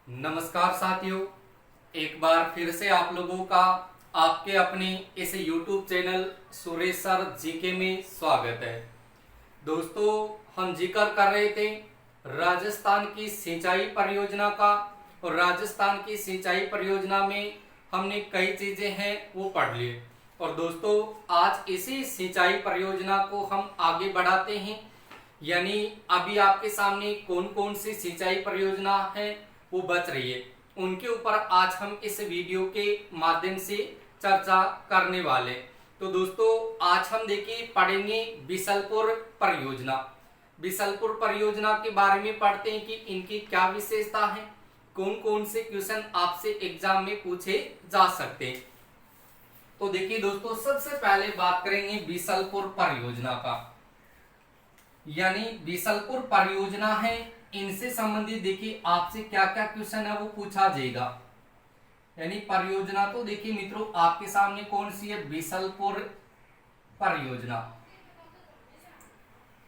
नमस्कार साथियों, एक बार फिर से आप लोगों का आपके अपने इस YouTube channel Suresh sir GK में स्वागत है। दोस्तों, हम जिक्र कर रहे थे राजस्थान की सिंचाई परियोजना का, और राजस्थान की सिंचाई परियोजना में हमने कई चीजें हैं वो पढ़ लिए। और दोस्तों, आज इसी सिंचाई परियोजना को हम आगे बढ़ाते हैं। यानी अभी आपके सामने कौन कौन सी सिंचाई परियोजना है वो बच रही है, उनके ऊपर आज हम इस वीडियो के माध्यम से चर्चा करने वाले। तो दोस्तों, आज हम देखिए पढ़ेंगे बिसलपुर परियोजना। बिसलपुर परियोजना के बारे में पढ़ते हैं कि इनकी क्या विशेषता है, कौन कौन से क्वेश्चन आपसे एग्जाम में पूछे जा सकते हैं। तो देखिए दोस्तों, सबसे पहले बात करेंगे बिसलपुर परियोजना का। यानी बिसलपुर परियोजना है, इनसे संबंधित देखिए आपसे क्या क्या क्वेश्चन है वो पूछा जाएगा। यानी परियोजना तो देखिए मित्रों आपके सामने कौन सी है, बिसलपुर परियोजना।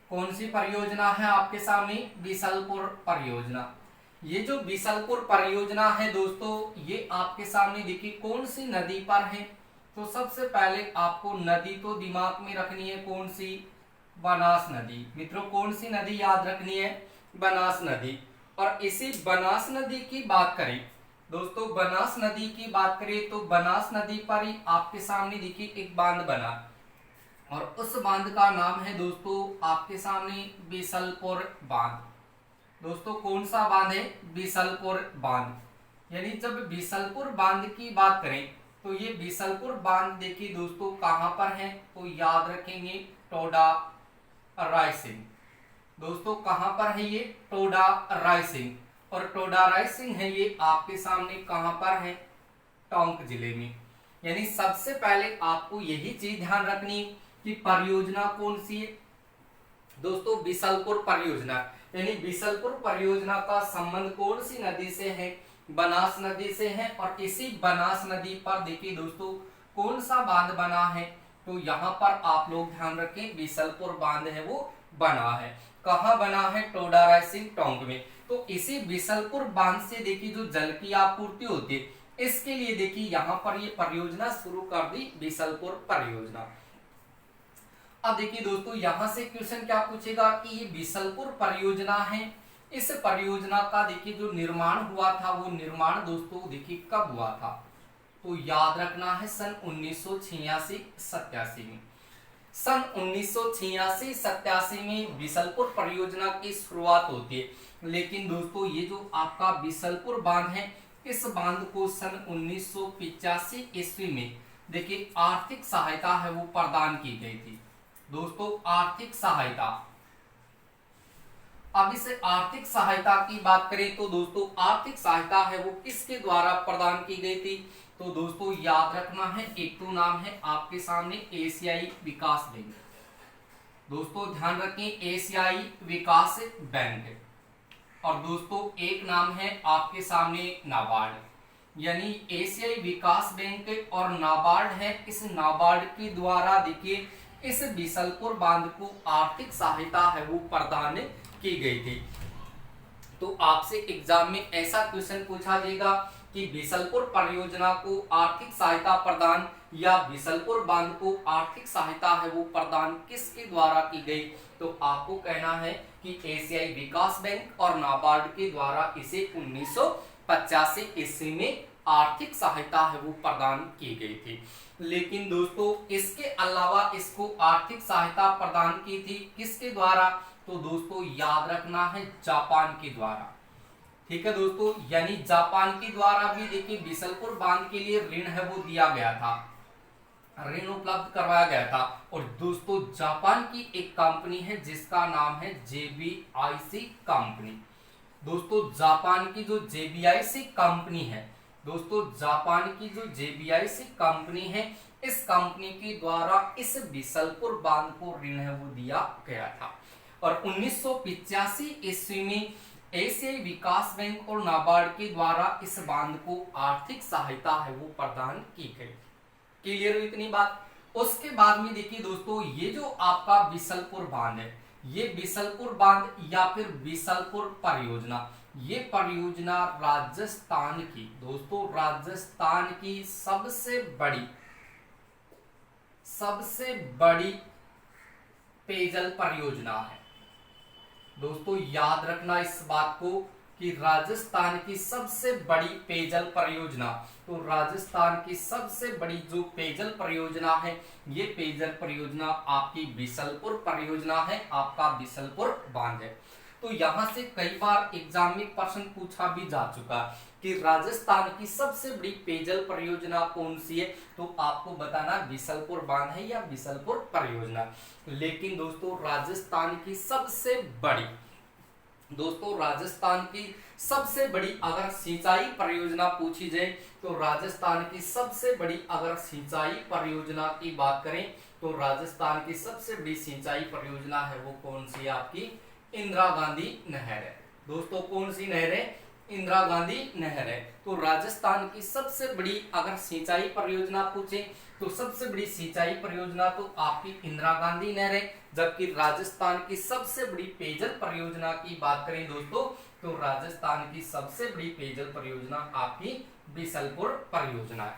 कौन सी परियोजना है आपके सामने, बिसलपुर परियोजना। ये जो बिसलपुर परियोजना है दोस्तों, ये आपके सामने देखिए कौन सी नदी पर है। तो सबसे पहले आपको नदी तो दिमाग में रखनी है, कौन सी, बनास नदी। मित्रों कौन सी नदी याद रखनी है, बनास नदी। और इसी बनास नदी की बात करें दोस्तों, बनास नदी की बात करें तो बनास नदी पर ही आपके सामने देखिए एक बांध बना, और उस बांध का नाम है दोस्तों आपके सामने बिसलपुर बांध। दोस्तों कौन सा बांध है, बिसलपुर बांध। यानी जब बिसलपुर बांध की बात करें तो ये बिसलपुर बांध देखिए दोस्तों कहां पर है, तो याद रखेंगे टोडा रायसिंह। दोस्तों कहां पर है ये, टोडा रायसिंह। और टोडा रायसिंह है ये आपके सामने कहां पर है, टोंक जिले में। यानी सबसे पहले आपको यही चीज ध्यान रखनी कि परियोजना कौन सी है दोस्तों, बिसलपुर परियोजना। यानी बिसलपुर परियोजना का संबंध कौन सी नदी से है, बनास नदी से है। और इसी बनास नदी पर देखिए दोस्तों कौन सा बांध बना है, तो यहाँ पर आप लोग ध्यान रखें बिसलपुर बांध है वो बना है। कहाँ बना है, टोडा रायसिंह टोंक में। तो इसी बिसलपुर बांध से देखिए जो जल की आपूर्ति होती है, इसके लिए देखिए यहाँ पर ये परियोजना शुरू कर दी, बिसलपुर परियोजना। अब देखिए दोस्तों यहां से क्वेश्चन क्या पूछेगा कि ये बिसलपुर परियोजना है, इस परियोजना का देखिए जो निर्माण हुआ था वो निर्माण दोस्तों देखिए कब हुआ था, तो याद रखना है सन 1986-87 में। सन 1986-87 में बिसलपुर परियोजना की शुरुआत होती है। लेकिन दोस्तों ये जो आपका बिसलपुर बांध है, इस बांध को सन 1985 ईस्वी में देखिए आर्थिक सहायता है वो प्रदान की गई थी। दोस्तों आर्थिक सहायता, अब इस आर्थिक सहायता की बात करें तो दोस्तों आर्थिक सहायता है वो किसके द्वारा प्रदान की गई थी, तो दोस्तों याद रखना है, एक तो नाम है आपके सामने एशियाई विकास बैंक। दोस्तों ध्यान रखें, एशियाई विकास बैंक। और दोस्तों एक नाम है आपके सामने नाबार्ड। यानी एशियाई विकास बैंक और नाबार्ड है, इस नाबार्ड के द्वारा देखिए इस बिसलपुर बांध को आर्थिक सहायता है वो प्रदान की गई थी। तो आपसे एग्जाम में ऐसा क्वेश्चन पूछा जाएगा कि बिसलपुर परियोजना को आर्थिक सहायता प्रदान या बिसलपुर बांध को आर्थिक सहायता है वो प्रदान किसके द्वारा की गई, तो आपको कहना है कि एशियाई विकास बैंक और नाबार्ड के द्वारा इसे 1985 ईस्वी में आर्थिक सहायता है वो प्रदान की गई थी। लेकिन दोस्तों इसके अलावा इसको आर्थिक सहायता प्रदान की थी किसके द्वारा, तो दोस्तों याद रखना है जापान के द्वारा। ठीक है दोस्तों, यानी जापान के द्वारा भी देखिए बिसलपुर बांध के लिए ऋण है वो दिया गया था, ऋण उपलब्ध करवाया गया था। और दोस्तों जापान की एक कंपनी है जिसका नाम है जेबीआईसी कंपनी। दोस्तों जापान की जो जेबीआईसी कंपनी है, दोस्तों जापान की जो जेबीआईसी कंपनी है, इस कंपनी के द्वारा इस बिसलपुर बांध को ऋण है वो दिया गया था। और 1985 ईस्वी में एशियाई विकास बैंक और नाबार्ड के द्वारा इस बांध को आर्थिक सहायता है वो प्रदान की गई। क्लियर हुई इतनी बात। उसके बाद में देखिए दोस्तों ये जो आपका बिसलपुर बांध है, ये बिसलपुर बांध या फिर बिसलपुर परियोजना, ये परियोजना राजस्थान की, दोस्तों राजस्थान की सबसे बड़ी पेयजल परियोजना है। दोस्तों याद रखना इस बात को कि राजस्थान की सबसे बड़ी पेयजल परियोजना, तो राजस्थान की सबसे बड़ी जो पेयजल परियोजना है, ये पेयजल परियोजना आपकी बिसलपुर परियोजना है, आपका बिसलपुर बांध है। तो यहां से कई बार एग्जाम में प्रश्न पूछा भी जा चुका कि राजस्थान की सबसे बड़ी पेयजल परियोजना कौन सी है, तो आपको बताना बिसलपुर बांध है या बिसलपुर परियोजना। लेकिन दोस्तों राजस्थान की सबसे बड़ी अगर सिंचाई परियोजना पूछी जाए, तो राजस्थान की सबसे बड़ी अगर सिंचाई परियोजना की बात करें, तो राजस्थान की सबसे बड़ी सिंचाई परियोजना है वो कौन सी है, आपकी इंदिरा गांधी नहर है। दोस्तों कौन सी नहर है, इंदिरा गांधी नहर है। तो राजस्थान की सबसे बड़ी अगर सिंचाई परियोजना पूछे, तो सबसे बड़ी सिंचाई परियोजना तो आपकी इंदिरा गांधी नहर है। जबकि राजस्थान की सबसे बड़ी पेयजल परियोजना की बात करें दोस्तों, तो राजस्थान की सबसे बड़ी पेयजल परियोजना आपकी बिसलपुर परियोजना है।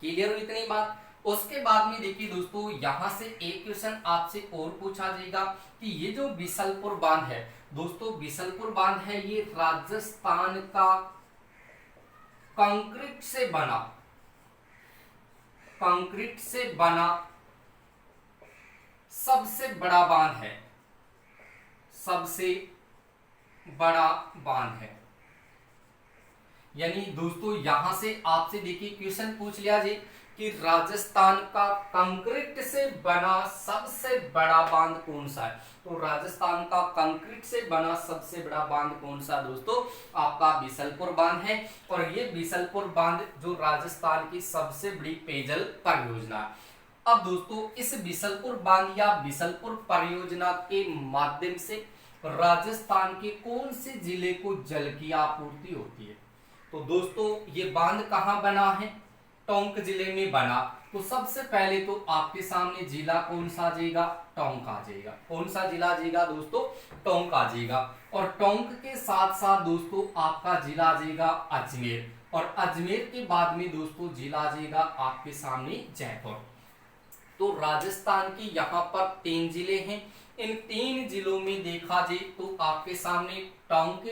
क्लियर हुई इतनी बात। उसके बाद में देखिए दोस्तों, यहां से एक क्वेश्चन आपसे और पूछा जाएगा कि ये जो बिसलपुर बांध है, दोस्तों बिसलपुर बांध है ये राजस्थान का कंक्रीट से बना सबसे बड़ा बांध है, सबसे बड़ा बांध है। यानी दोस्तों यहां से आपसे देखिए क्वेश्चन पूछ लिया जी कि राजस्थान का कंक्रीट से बना सबसे बड़ा बांध कौन सा है। तो राजस्थान का कंक्रीट से बना सबसे बड़ा बांध कौन सा दोस्तों, आपका बिसलपुर बांध है। और ये बिसलपुर बांध जो राजस्थान की सबसे बड़ी पेयजल परियोजना है। अब दोस्तों इस बिसलपुर बांध या बिसलपुर परियोजना के माध्यम से राजस्थान के कौन से जिले को जल की आपूर्ति होती है। तो दोस्तों ये बांध कहां बना है, टोंक जिले में बना। तो सबसे पहले तो आपके सामने जिला कौन सा आ जाएगा, टोंक आ जाएगा। कौन सा जिला आ जाएगा दोस्तों, टोंक आ जाएगा। और टोंक के साथ साथ दोस्तों आपका जिला आ जाएगा अजमेर, और अजमेर के बाद में दोस्तों जिला आ जाएगा आपके सामने जयपुर। तो राजस्थान के यहाँ पर 3 जिले हैं। इन 3 जिलों में देखा जाए तो आपके सामने टोंक,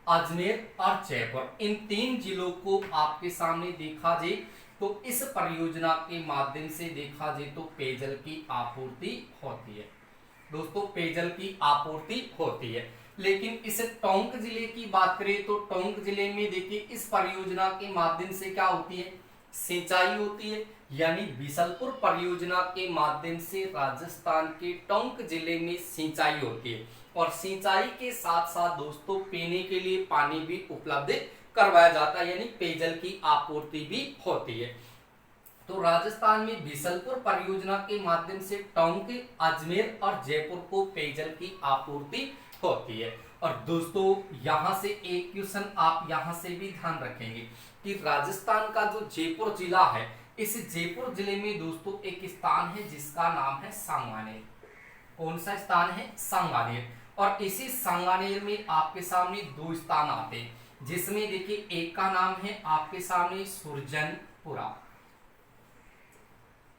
अजमेर और जयपुर, इन 3 जिलों को आपके सामने देखा जाए तो इस परियोजना के माध्यम से देखा जाए तो पेयजल की आपूर्ति होती है। दोस्तों पेयजल की आपूर्ति होती है। लेकिन इस टोंक जिले की बात करें तो टोंक जिले में देखिए इस परियोजना के माध्यम से क्या होती है, सिंचाई होती है। यानी बिसलपुर परियोजना के माध्यम से राजस्थान के टोंक जिले में सिंचाई होती है। और सिंचाई के साथ साथ दोस्तों पीने के लिए पानी भी उपलब्ध करवाया जाता है, यानी पेयजल की आपूर्ति भी होती है। तो राजस्थान में बिसलपुर परियोजना के माध्यम से टोंक, अजमेर और जयपुर को पेयजल की आपूर्ति होती है। और दोस्तों यहां से एक क्वेश्चन आप यहां से भी ध्यान रखेंगे कि राजस्थान का जो जयपुर जिला है, इस जयपुर जिले में दोस्तों एक स्थान है जिसका नाम है सांगानेर। कौन सा स्थान है, सांगानेर। और इसी सांगानेर में आपके सामने 2 स्थान आते हैं, जिसमें देखिए एक का नाम है आपके सामने सुरजनपुरा।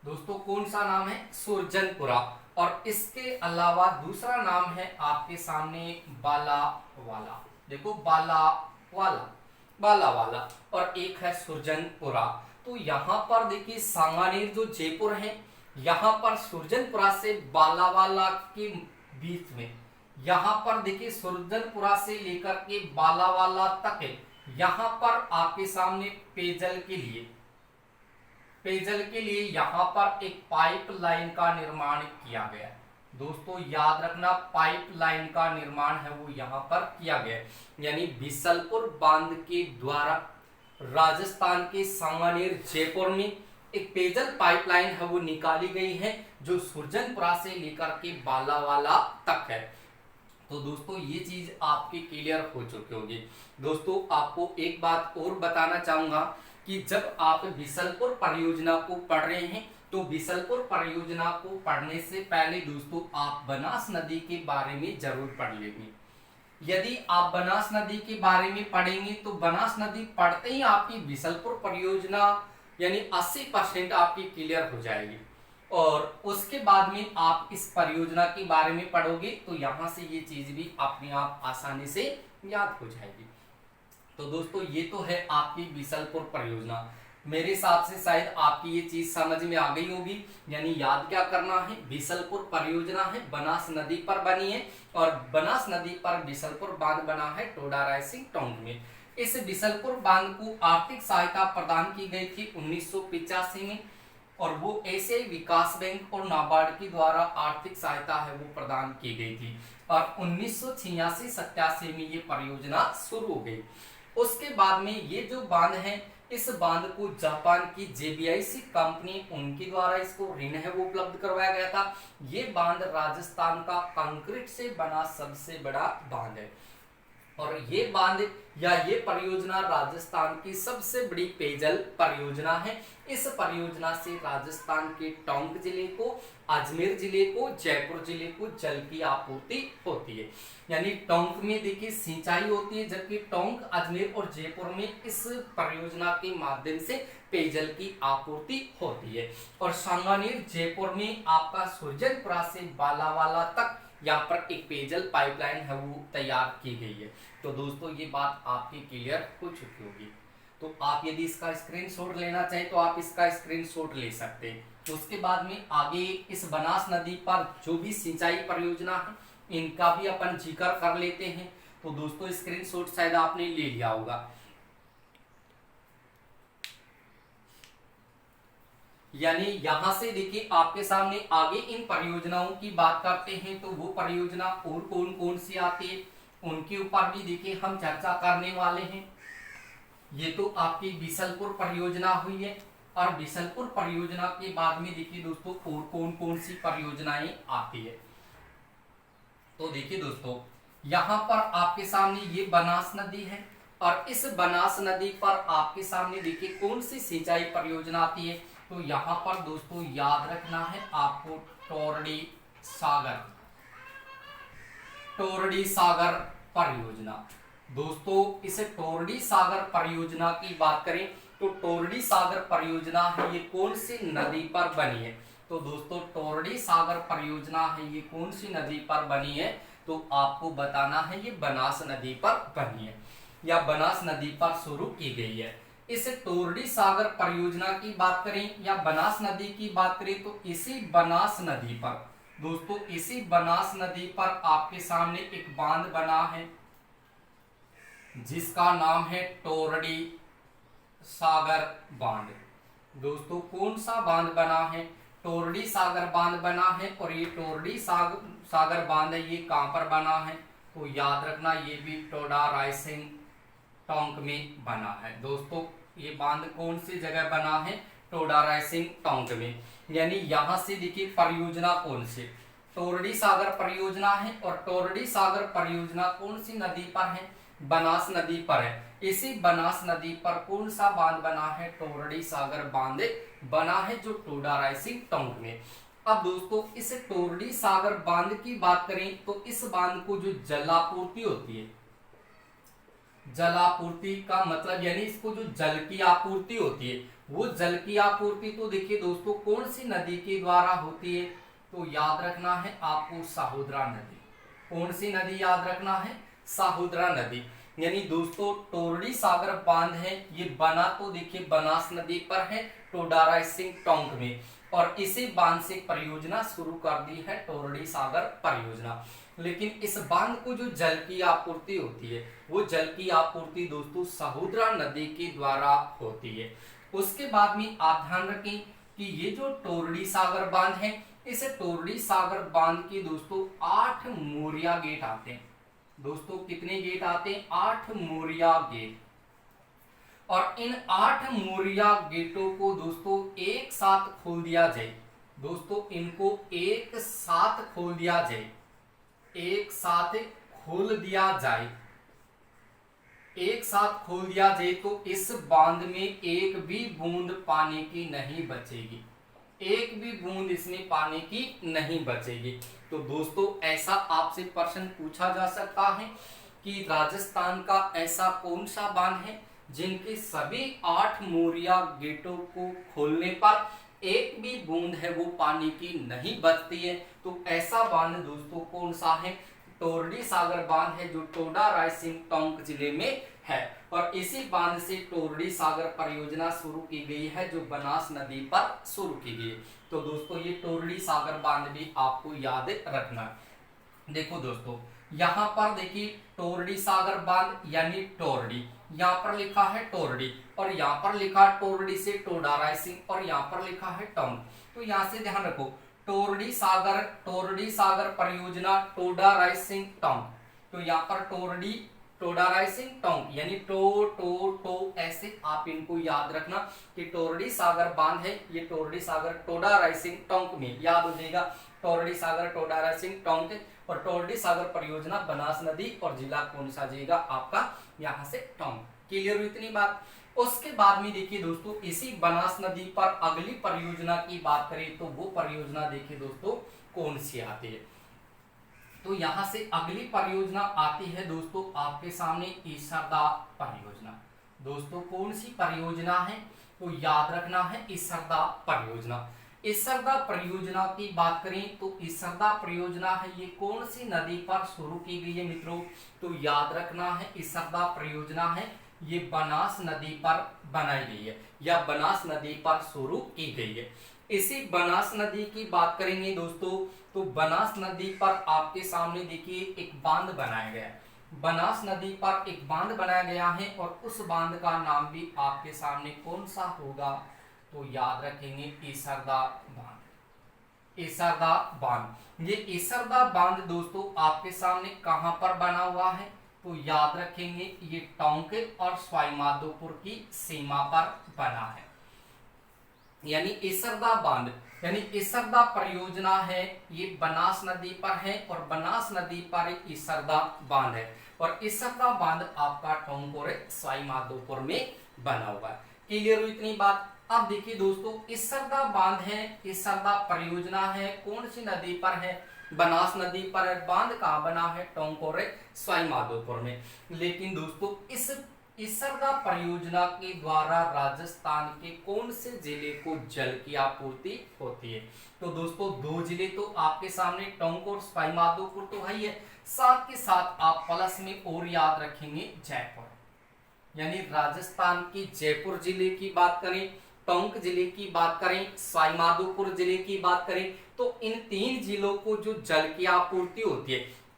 दोस्तों कौन सा नाम है, सुरजनपुरा। और इसके अलावा दूसरा नाम है आपके सामने बालावाला। देखो बालावाला और एक है सुरजनपुरा। तो यहाँ पर देखिए सांगानेर जो जयपुर है, यहाँ पर सुरजनपुरा से बालावाला के बीच में, यहाँ पर देखिए सुरजनपुरा से लेकर के बालावाला तक है। यहाँ पर आपके सामने पेयजल के लिए यहाँ पर एक पाइपलाइन का निर्माण किया गया है। दोस्तों याद रखना पाइपलाइन का निर्माण है वो यहाँ पर किया गया है। यानी बिसलपुर बांध के द्वारा राजस्थान के सांगानेर जयपुर में एक पेयजल पाइपलाइन है वो निकाली गई है, जो सुरजनपुरा से लेकर के बालावाला तक है। तो दोस्तों ये चीज आपकी क्लियर हो चुकी होगी। दोस्तों आपको एक बात और बताना चाहूंगा कि जब आप बिसलपुर परियोजना को पढ़ रहे हैं, तो बिसलपुर परियोजना को पढ़ने से पहले दोस्तों आप बनास नदी के बारे में जरूर पढ़ लेंगे। यदि आप बनास नदी के बारे में पढ़ेंगे तो बनास नदी पढ़ते ही आपकी बीसलपुर परियोजना यानी 80% आपकी क्लियर हो जाएगी। और उसके बाद में आप इस परियोजना के बारे में पढ़ोगे तो यहाँ से ये चीज भी अपने आप आसानी से याद हो जाएगी। तो दोस्तों ये तो है आपकी बीसलपुर परियोजना। मेरे हिसाब से शायद आपकी ये चीज समझ में आ गई होगी। यानी याद क्या करना है, बीसलपुर परियोजना है, बनास नदी पर बनी है और बनास नदी पर बीसलपुर बांध बना है टोडा रायसिंग टोंक में। इस बीसलपुर बांध को आर्थिक सहायता प्रदान की गई थी 1985 में और वो एशियाई विकास बैंक और नाबार्ड के द्वारा आर्थिक सहायता है वो प्रदान की गई थी और 1986-87 में ये परियोजना शुरू हो गई। उसके बाद में ये जो बांध है, इस बांध को जापान की JBIC कंपनी उनके द्वारा इसको ऋण है वो उपलब्ध करवाया गया था। ये बांध राजस्थान का कंक्रीट से बना सबसे बड़ा बांध है और ये बांध या ये परियोजना राजस्थान की सबसे बड़ी पेयजल परियोजना है। इस परियोजना से राजस्थान के टोंक जिले को, अजमेर जिले को, जयपुर जिले को जल की आपूर्ति होती है। यानी टोंक में देखिए सिंचाई होती है, जबकि टोंक, अजमेर और जयपुर में इस परियोजना के माध्यम से पेयजल की आपूर्ति होती है। और सांगानेर जयपुर में आपका सुरजनपुरा से बालावाला तक यहाँ पर एक पेयजल पाइपलाइन है वो तैयार की गई है। तो दोस्तों ये बात आपकी क्लियर हो चुकी होगी। तो आप यदि इसका स्क्रीनशॉट लेना चाहें तो आप इसका स्क्रीनशॉट ले सकते हैं। तो उसके बाद में आगे इस बनास नदी पर जो भी सिंचाई परियोजना है इनका भी अपन जिक्र कर लेते हैं। तो दोस्तों स्क्रीनशॉट शायद आपने ले लिया होगा। यानी यहां से देखिए आपके सामने आगे इन परियोजनाओं की बात करते हैं तो वो परियोजना और कौन कौन सी आती है उनके ऊपर भी देखिए हम चर्चा करने वाले हैं। ये तो आपकी बीसलपुर परियोजना हुई है और बीसलपुर परियोजना के बाद में देखिए दोस्तों और कौन कौन सी परियोजनाएं आती है। तो देखिए दोस्तों यहाँ पर आपके सामने ये बनास नदी है और इस बनास नदी पर आपके सामने देखिए कौन सी सिंचाई परियोजना आती है। तो यहाँ पर दोस्तों याद रखना है आपको टोरडी सागर परियोजना। दोस्तों इस टोरडी सागर परियोजना की बात करें तो टोरडी सागर परियोजना है ये कौन सी नदी पर बनी है। तो दोस्तों टोरडी सागर परियोजना है ये कौन सी नदी पर बनी है, तो आपको बताना है ये बनास नदी पर बनी है या बनास नदी पर शुरू की गई है। इस टोरडी सागर परियोजना की बात करें या बनास नदी की बात करें तो इसी बनास नदी पर दोस्तों इसी बनास नदी पर आपके सामने एक बांध बना है जिसका नाम है टोरडी सागर बांध। दोस्तों कौन सा बांध बना है, टोरडी सागर बांध बना है। और ये टोरडी सागर बांध है ये कहां पर बना है, तो याद रखना ये भी टोडा रायसिंग टोंक में बना है। दोस्तों ये बांध कौन सी जगह बना है, टोडा रायसिंग टोंक में। यानी यहां से देखिए परियोजना कौन सी, टोरडी सागर परियोजना है और टोरडी सागर परियोजना कौन सी नदी पर है, बनास नदी पर है। इसी बनास नदी पर कौन सा बांध बना है, टोरडी सागर बांध बना है जो टोडा रायसिंग टोंक में। अब दोस्तों इस टोरडी सागर बांध की बात करें तो इस बांध को जो जलापूर्ति होती है, जलापूर्ति का मतलब यानी इसको जो जल की आपूर्ति होती है वो जल की आपूर्ति तो देखिए दोस्तों कौन सी नदी के द्वारा होती है, तो याद रखना है आपको साहुद्रा नदी। कौन सी नदी याद रखना है, साहुद्रा नदी। यानी दोस्तों टोरडी सागर बांध है ये बना तो देखिए बनास नदी पर है टोडा रायसिंग टोंक में और इसी बांध से परियोजना शुरू कर दी है टोरडी सागर परियोजना। लेकिन इस बांध को जो जल की आपूर्ति होती है वो जल की आपूर्ति दोस्तों साहुद्रा नदी के द्वारा होती है। उसके बाद में आप ध्यान रखें कि ये जो टोरडी सागर बांध है इस टोरडी सागर बांध के दोस्तों 8 मोरिया गेट आते हैं। दोस्तों कितने गेट आते हैं, 8 मोरिया गेट। और इन 8 मोरिया गेटों को दोस्तों एक साथ खोल दिया जाए। दोस्तों इनको एक साथ खोल दिया जाए, एक साथ खोल दिया जाए, एक साथ खोल दिया जाए तो इस बांध में एक भी बूंद पानी की नहीं बचेगी, एक भी बूंद इसमें पानी की नहीं बचेगी। तो दोस्तों ऐसा आपसे प्रश्न पूछा जा सकता है कि राजस्थान का ऐसा कौन सा बांध है जिनके सभी 8 मोरिया गेटों को खोलने पर एक भी बूंद है वो पानी की नहीं बचती है। तो ऐसा बांध दोस्तों कौन सा है? टोरडी सागर बांध है, जो टोडा रायसिंग टोंक जिले में है। और इसी बांध से टोरडी सागर परियोजना शुरू की गई है, जो बनास नदी पर शुरू की गई। तो दोस्तों ये टोरडी सागर बांध भी आपको याद रखना है। देखो दोस्तों, यहाँ पर देखिए टोरडी सागर बांध यानी टोरडी, यहाँ पर लिखा है टोरडी और यहाँ पर लिखा है टोरडी से टोडा रायसिंग और यहाँ पर लिखा है टोंक। तो यहाँ से ध्यान रखो, टोरडी सागर परियोजना टोडा रायसिंग टोंक। तो यहाँ पर टोरडी टोडा रायसिंग टोंक यानी टो ऐसे आप इनको याद रखना कि टोरडी सागर बांध है, ये टोरडी सागर टोडा रायसिंग टोंक में याद हो जाएगा। टोरडी सागर टोडा रायसिंग टोंक और टोरडी सागर परियोजना बनास नदी और जिला कौन सा जाएगा आपका यहाँ से टोंक। क्लियर हुई इतनी बात। उसके बाद में देखिए दोस्तों, इसी बनास नदी पर अगली परियोजना की बात करें तो वो परियोजना देखिए दोस्तों कौन सी आती है। तो यहां से अगली परियोजना आती है दोस्तों आपके सामने ईसरदा परियोजना। दोस्तों कौन सी परियोजना है? तो याद रखना है ईसरदा परियोजना। ईसरदा परियोजना की बात करें तो ईसरदा परियोजना है, ये कौन सी नदी पर शुरू की गई है मित्रों? तो याद रखना है ईसरदा परियोजना है, ये बनास नदी पर बनाई गई है या बनास नदी पर शुरू की गई है। इसी बनास नदी की बात करेंगे दोस्तों, तो बनास नदी पर आपके सामने देखिए एक बांध बनाया गया है। बनास नदी पर एक बांध बनाया गया है और उस बांध का नाम भी आपके सामने कौन सा होगा? तो याद रखेंगे ईसरदा बांध। ईसरदा बांध, ये ईसरदा बांध दोस्तों आपके सामने कहां पर बना हुआ है? तो याद रखेंगे ये टोंक और सवाईमाधोपुर की सीमा पर बना है। यानी ईसरदा बांध यानी ईसरदा परियोजना है, ये बनास नदी पर है और बनास नदी पर ईसरदा बांध है और ईसरदा बांध आपका टोंक और सवाईमाधोपुर में बना हुआ है। क्लियर हुई इतनी बात। अब देखिए दोस्तों, ईसरदा बांध है, ईसरदा परियोजना है, कौन सी नदी पर है? बनास नदी पर। बांध कहाँ बना है? टोंक और सवाईमाधोपुर में। लेकिन दोस्तों इस ईसरदा परियोजना के द्वारा राजस्थान के कौन से जिले को जल की आपूर्ति होती है? तो दोस्तों दो जिले तो आपके सामने टोंक और सवाईमाधोपुर तो है ही है, साथ के साथ आप प्लस में और याद रखेंगे जयपुर। यानी राजस्थान के जयपुर जिले की बात करें, टोंक जिले की बात करें, सवाईमाधोपुर जिले की बात करें, तो इन 3 जिलों को जो जल की आपूर्ति होती है,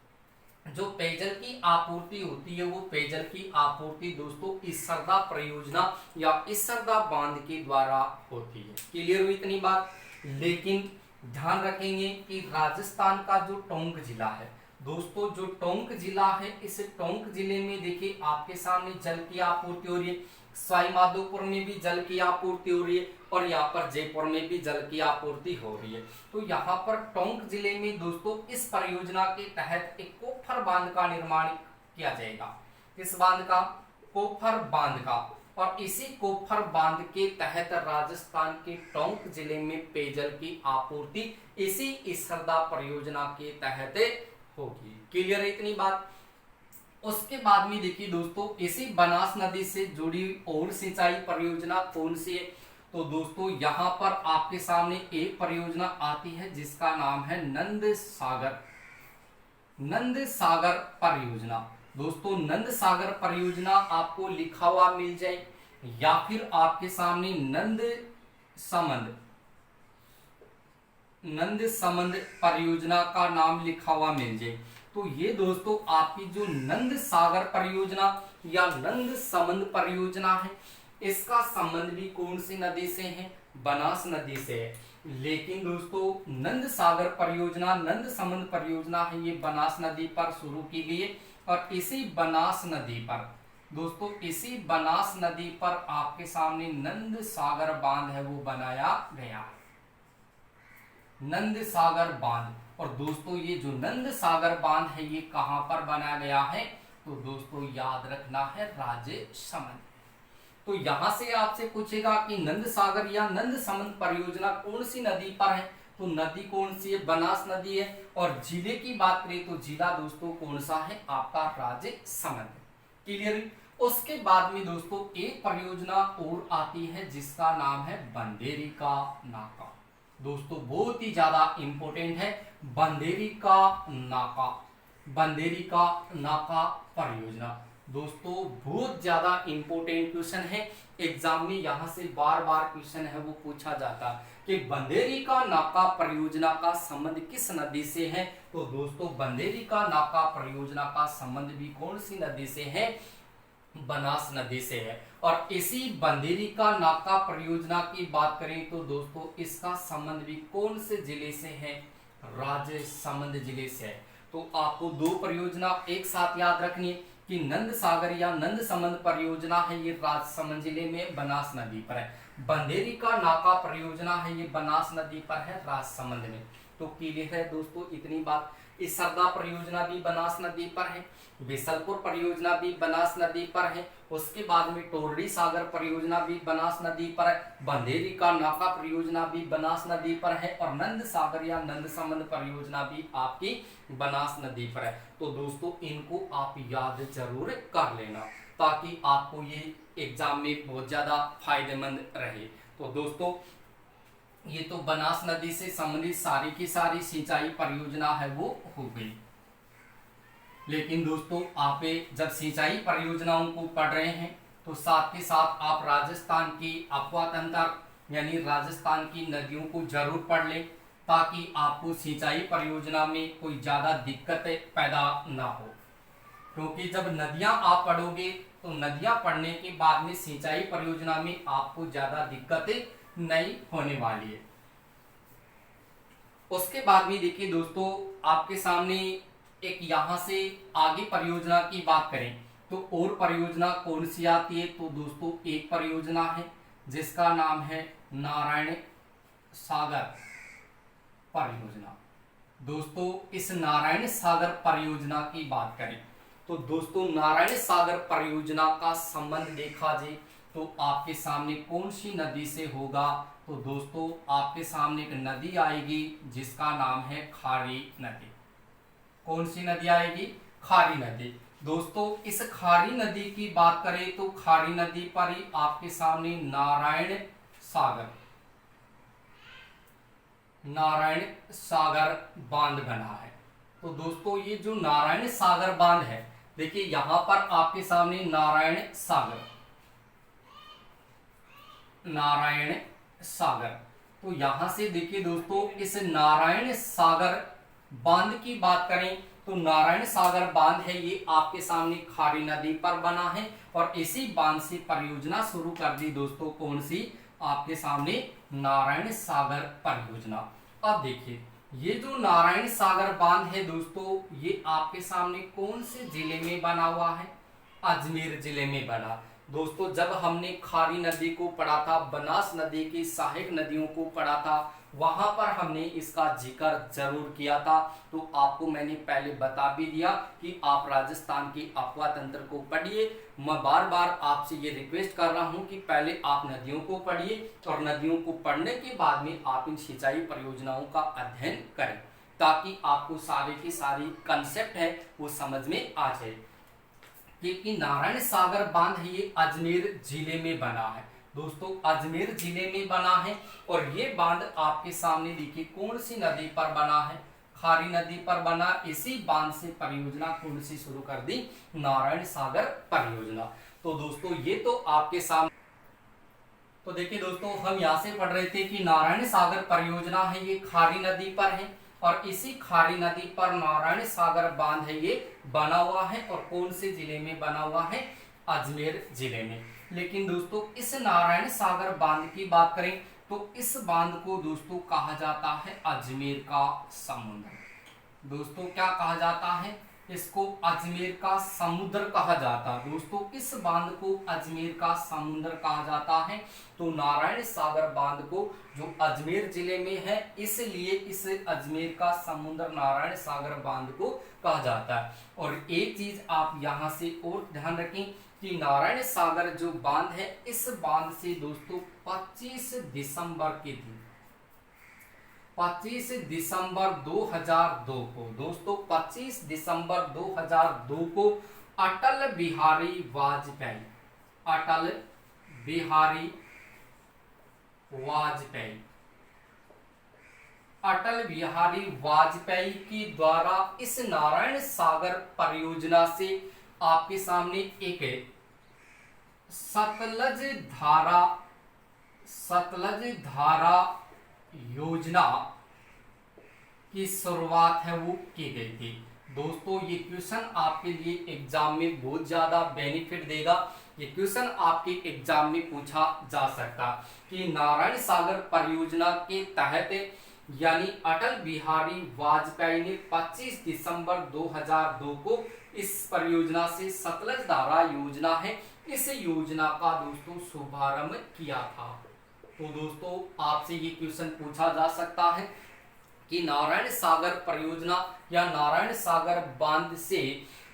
जो पेयजल की आपूर्ति होती है, वो पेयजल की आपूर्ति दोस्तों ईसरदा परियोजना या ईसरदा बांध के द्वारा होती है। क्लियर हुई इतनी बात। लेकिन ध्यान रखेंगे कि राजस्थान का जो टोंक जिला है दोस्तों, जो टोंक जिला है, इस टोंक जिले में देखिए आपके सामने जल की आपूर्ति हो रही है, सवाईमाधोपुर में भी जल की आपूर्ति हो रही है और यहाँ पर जयपुर में भी जल की आपूर्ति हो रही है। तो यहाँ पर टोंक जिले में दोस्तों इस परियोजना के तहत एक कोफर बांध का निर्माण किया जाएगा। इस बांध का? कोफर बांध का। और इसी कोफर बांध के तहत राजस्थान के टोंक जिले में पेयजल की आपूर्ति इसी ईसरदा परियोजना के तहत होगी। क्लियर है इतनी बात। उसके बाद में देखिए दोस्तों, इसी बनास नदी से जुड़ी और सिंचाई परियोजना कौन सी है? तो दोस्तों यहाँ पर आपके सामने एक परियोजना आती है जिसका नाम है नंद सागर परियोजना। दोस्तों नंद सागर परियोजना आपको लिखा हुआ मिल जाए या फिर आपके सामने नंद समंद परियोजना का नाम लिखा हुआ मिल जाए। तो ये दोस्तों आपकी जो नंद सागर परियोजना या नंद समंद परियोजना है, इसका संबंध भी कौन सी नदी से है? बनास नदी से है। लेकिन दोस्तों नंद सागर परियोजना, नंद समंद परियोजना है, ये बनास नदी पर शुरू की गई है और इसी बनास नदी पर दोस्तों, इसी बनास नदी पर आपके सामने नंद सागर बांध है वो बनाया गया है, नंद सागर बांध। और दोस्तों ये जो नंद सागर बांध है ये कहां पर बनाया गया है? तो दोस्तों याद रखना है राजसमंद। तो यहां से आपसे पूछेगा कि नंद सागर या नंद समंद परियोजना कौन सी नदी पर है? तो नदी कौन सी है, बनास नदी है। और जिले की बात करें तो जिला दोस्तों कौन सा है, आपका राजसमंद। क्लियर। उसके बाद में दोस्तों एक परियोजना और आती है जिसका नाम है बंदेरी का नाका। दोस्तों बहुत ही ज्यादा इंपॉर्टेंट है बंदेरी का नाका, बंदेरी का नाका परियोजना। दोस्तों बहुत ज्यादा इंपॉर्टेंट क्वेश्चन है, एग्जाम में यहां से बार बार क्वेश्चन है वो पूछा जाता कि बंदेरी का नाका परियोजना का संबंध किस नदी से है। तो दोस्तों बंदेरी का नाका परियोजना का संबंध भी कौन सी नदी से है, बनास नदी से है। और इसी बंदेरी का नाका परियोजना की बात करें तो दोस्तों इसका संबंध भी कौन से जिले से है, राजसमंद जिले से है। तो आपको दो परियोजना एक साथ याद रखनी है कि नंद सागर या नंद समंद परियोजना है ये राजसमंद जिले में बनास नदी पर है, बंदेरी का नाका परियोजना है ये बनास नदी पर है राजसमंद में। तो क्लियर है दोस्तों इतनी बात। इस सरदा परियोजना भी बनास नदी पर है, बिसलपुर परियोजना भी बनास नदी पर है, उसके बाद में टोरडी सागर परियोजना भी बनास नदी पर है, बंदेरी का नाका परियोजना भी बनास नदी पर है और नंद सागर या नंद समंद परियोजना भी आपकी बनास नदी पर है। तो दोस्तों इनको आप याद जरूर कर लेना ताकि आपको ये एग्जाम में बहुत ज्यादा फायदेमंद रहे। तो दोस्तों ये तो बनास नदी से संबंधित सारी की सारी सिंचाई परियोजना है वो हो गई। लेकिन दोस्तों आप जब सिंचाई परियोजनाओं को पढ़ रहे हैं तो साथ के साथ आप राजस्थान की अफवाह तंत्र यानी राजस्थान की नदियों को जरूर पढ़ लें ताकि आपको सिंचाई परियोजना में कोई ज्यादा दिक्कत पैदा ना हो। क्योंकि जब नदियां आप पढ़ोगे तो नदियां पढ़ने के बाद में सिंचाई परियोजना में आपको ज्यादा दिक्कतें नहीं होने वाली है। उसके बाद में देखिए दोस्तों आपके सामने एक यहां से आगे परियोजना की बात करें तो और परियोजना कौन सी आती है। तो दोस्तों एक परियोजना है जिसका नाम है नारायण सागर परियोजना। दोस्तों इस नारायण सागर परियोजना की बात करें तो दोस्तों नारायण सागर परियोजना का संबंध देखा जाए तो आपके सामने कौन सी नदी से होगा। तो दोस्तों आपके सामने एक नदी आएगी जिसका नाम है खारी नदी। कौन सी नदी आएगी, खारी नदी। दोस्तों इस खारी नदी की बात करें तो खारी नदी पर ही आपके सामने नारायण सागर बांध बना है। तो दोस्तों ये जो नारायण सागर बांध है देखिए यहां पर आपके सामने नारायण सागर। तो यहां से देखिए दोस्तों इस नारायण सागर बांध की बात करें तो नारायण सागर बांध है ये आपके सामने खारी नदी पर बना है और इसी बांध से परियोजना शुरू कर दी दोस्तों कौन सी, आपके सामने नारायण सागर परियोजना। अब देखिए ये जो नारायण सागर बांध है दोस्तों ये आपके सामने कौन से जिले में बना हुआ है, अजमेर जिले में बना। दोस्तों जब हमने खारी नदी को पढ़ा था, बनास नदी की सहायक नदियों को पढ़ा था, वहां पर हमने इसका जिक्र जरूर किया था। तो आपको मैंने पहले बता भी दिया कि आप राजस्थान की अफवाह तंत्र को पढ़िए। मैं बार बार आपसे ये रिक्वेस्ट कर रहा हूं कि पहले आप नदियों को पढ़िए और नदियों को पढ़ने के बाद में आप इन सिंचाई परियोजनाओं का अध्ययन करें ताकि आपको सारे की सारी कंसेप्ट है वो समझ में आ जाए। क्योंकि नारायण सागर बांध है ये अजमेर जिले में बना है दोस्तों, अजमेर जिले में बना है और ये बांध आपके सामने देखिए कौन सी नदी पर बना है, खारी नदी पर बना। इसी बांध से परियोजना कौन सी शुरू कर दी, नारायण सागर परियोजना। तो दोस्तों ये तो आपके सामने, तो देखिए दोस्तों हम यहाँ से पढ़ रहे थे कि नारायण सागर परियोजना है ये खारी नदी पर है और इसी खारी नदी पर नारायण सागर बांध है ये बना हुआ है और कौन से जिले में बना हुआ है, अजमेर जिले में। लेकिन दोस्तों इस नारायण सागर बांध की बात करें तो इस बांध को दोस्तों कहा जाता है अजमेर का समुद्र। दोस्तों क्या कहा जाता है, इसको अजमेर का समुद्र कहा जाता है। दोस्तों इस बांध को अजमेर का समुद्र कहा जाता है। तो नारायण सागर बांध को जो अजमेर जिले में है इसलिए इस अजमेर का समुद्र नारायण सागर बांध को कहा जाता है। और एक चीज आप यहां से और ध्यान रखें कि नारायण सागर जो बांध है इस बांध से दोस्तों 25 दिसंबर के दिन 25 दिसंबर 2002 को दोस्तों 25 दिसंबर 2002 को अटल बिहारी वाजपेयी, अटल बिहारी वाजपेयी, अटल बिहारी वाजपेयी के द्वारा इस नारायण सागर परियोजना से आपके सामने एक सतलज धारा योजना की शुरुआत है वो की गई थी। दोस्तों ये क्वेश्चन आपके लिए एग्जाम में बहुत ज्यादा बेनिफिट देगा। ये क्वेश्चन आपके एग्जाम में पूछा जा सकता कि नारायण सागर परियोजना के तहत यानी अटल बिहारी वाजपेयी ने 25 दिसंबर 2002 को इस परियोजना से सतलज धारा योजना है, इस योजना का दोस्तों शुभारंभ किया था। तो दोस्तों आपसे ये क्वेश्चन पूछा जा सकता है कि नारायण सागर परियोजना या नारायण सागर बांध से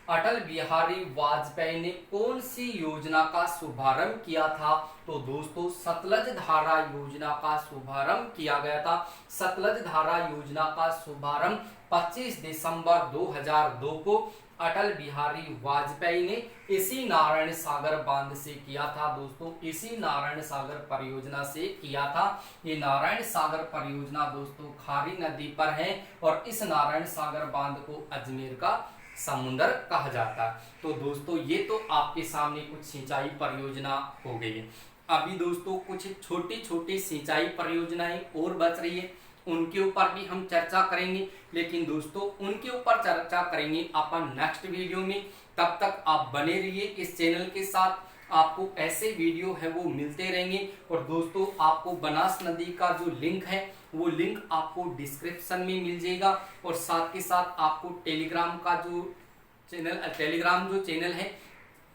अटल बिहारी वाजपेयी ने कौन सी योजना का शुभारंभ किया था। तो दोस्तों सतलज धारा योजना का शुभारंभ किया गया था। सतलज धारा योजना का शुभारंभ 25 दिसंबर 2002 को अटल बिहारी वाजपेयी ने इसी नारायण सागर बांध से किया था। दोस्तों इसी नारायण सागर परियोजना से किया था। ये नारायण सागर परियोजना दोस्तों खारी नदी पर है और इस नारायण सागर बांध को अजमेर का समुंदर कहा जाता है। तो दोस्तों ये तो आपके सामने कुछ सिंचाई परियोजना हो गई है। अभी दोस्तों कुछ छोटी छोटी सिंचाई परियोजनाएं और बच रही है, उनके ऊपर भी हम चर्चा करेंगे, लेकिन दोस्तों उनके ऊपर चर्चा करेंगे अपन नेक्स्ट वीडियो में। तब तक आप बने रहिए इस चैनल के साथ, आपको ऐसे वीडियो है वो मिलते रहेंगे। और दोस्तों आपको बनास नदी का जो लिंक है वो लिंक आपको डिस्क्रिप्शन में मिल जाएगा और साथ के साथ आपको टेलीग्राम जो चैनल है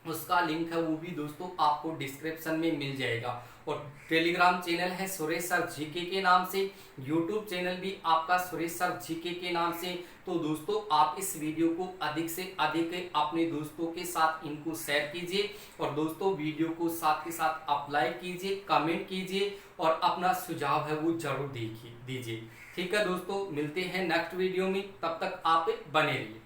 उसका लिंक है वो भी दोस्तों आपको डिस्क्रिप्शन में मिल जाएगा। और टेलीग्राम चैनल है सुरेश सर जीके के नाम से, यूट्यूब चैनल भी आपका सुरेश सर जीके के नाम से। तो दोस्तों आप इस वीडियो को अधिक से अधिक अपने दोस्तों के साथ इनको शेयर कीजिए और दोस्तों वीडियो को साथ के साथ आप लाइक कीजिए, कमेंट कीजिए और अपना सुझाव है वो जरूर दीजिए। ठीक है दोस्तों, मिलते हैं नेक्स्ट वीडियो में, तब तक आप बने रहिए।